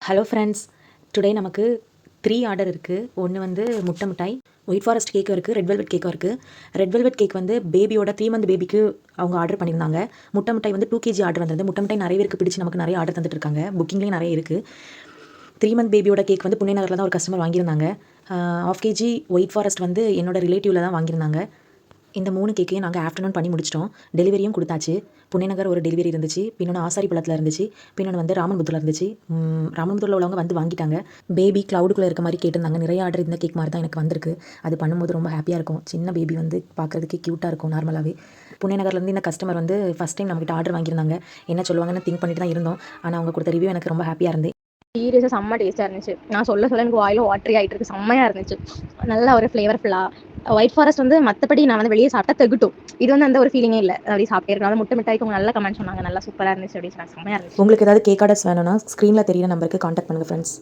Hello friends, today நமக்கு 3 order இருக்குது. ஒன்று வந்து முட்டை மிட்டாய், ஒயிட் ஃபாரஸ்ட் கேக்கும் இருக்குது, ரெட் வெல்வெட் கேக்கும் இருக்குது. ரெட் வெல்வெட் கேக் வந்து பேபியோட 3 மந்த் பேபிக்கு அவங்க ஆர்டர் பண்ணியிருந்தாங்க. முட்டை மிட்டாய் வந்து 2 கேஜி ஆர்டர் வந்தது. முட்டை மிட்டாய் நிறைய பேருக்கு பிடிச்சி நமக்கு நிறைய ஆர்டர் தந்துட்டு இருக்காங்க. புக்கிங்லேயும் நிறைய இருக்குது. 3 மந்த் பேபியோட கேக் வந்து புண்ணே நகரில் தான் ஒரு கஸ்டமர் வாங்கியிருந்தாங்க. 1/2 கேஜி ஒயிட் ஃபாரஸ்ட் வந்து என்னோட ரிலேட்டிவில் தான் வாங்கியிருந்தாங்க. இந்த 3 கேக்கையும் நாங்கள் ஆஃப்டர்நூன் பண்ணி முடிச்சிட்டோம். டெலிவரியும் கொடுத்தாச்சு. புண்ணே நகர் ஒரு டெலிவரி இருந்துச்சு, பின்னொன்று ஆசாரிப்பள்ளத்தில் இருந்துச்சு, பின்னொன்று வந்து ராமன்புத்தூரில் இருந்துச்சு. ராமன்புத்தூரில் உள்ளவங்க வந்து வாங்கிட்டாங்க. பேபி க்ளவுடுக்குள்ளே இருக்க மாதிரி கேட்டிருந்தாங்க. நிறைய ஆர்டர் இந்த கேக் மாதிரி தான் எனக்கு வந்திருக்கு. அது பண்ணும்போது ரொம்ப ஹாப்பியாக இருக்கும். சின்ன பேபி வந்து பார்க்குறதுக்கு க்யூட்டாக இருக்கும். நார்மலாகவே புண்ணே நகர்லேருந்து இந்த கஸ்டமர் வந்து ஃபஸ்ட் டைம் நம்மகிட்ட ஆர்டர் வாங்கியிருந்தாங்க. என்ன சொல்லுவாங்கன்னு திங்க் பண்ணிட்டு தான் இருந்தோம். ஆனால் அவங்க கொடுத்த ரிவ்யூ எனக்கு ரொம்ப ஹாப்பியாக இருந்தது. சீரியஸாக செம்ம டேஸ்ட்டாக இருந்துச்சு. நான் சொல்ல எனக்கு வாயிலும் வாட்டரி ஆகிட்டு இருக்கு. செம்மையாக இருந்துச்சு. நல்ல ஒரு ஃப்ளேவர்ஃபுல்லாக. ஒயிட் ஃபாரஸ்ட் வந்து மற்றபடி நான் வந்து வெளியே சாப்பிட்டா தெகட்டும். இது வந்து அந்த ஒரு ஃபீலிங்கே இல்லை. அப்படி சாப்பிட்டே இருக்கனால முட்டை மிட்டாய்க்கு நல்ல கமெண்ட் சொன்னாங்க. நல்லா சூப்பராக இருந்துச்சு அப்படின்னு சொன்னாங்க. செம்மையாக இருந்துச்சு. உங்களுக்கு ஏதாவது கேக் ஆர்டர்ஸ் வேணும்னா ஸ்க்ரீனில் தெரியிற நம்பருக்கு கான்டாக்ட் பண்ணுங்கள் ஃப்ரெண்ட்ஸ்.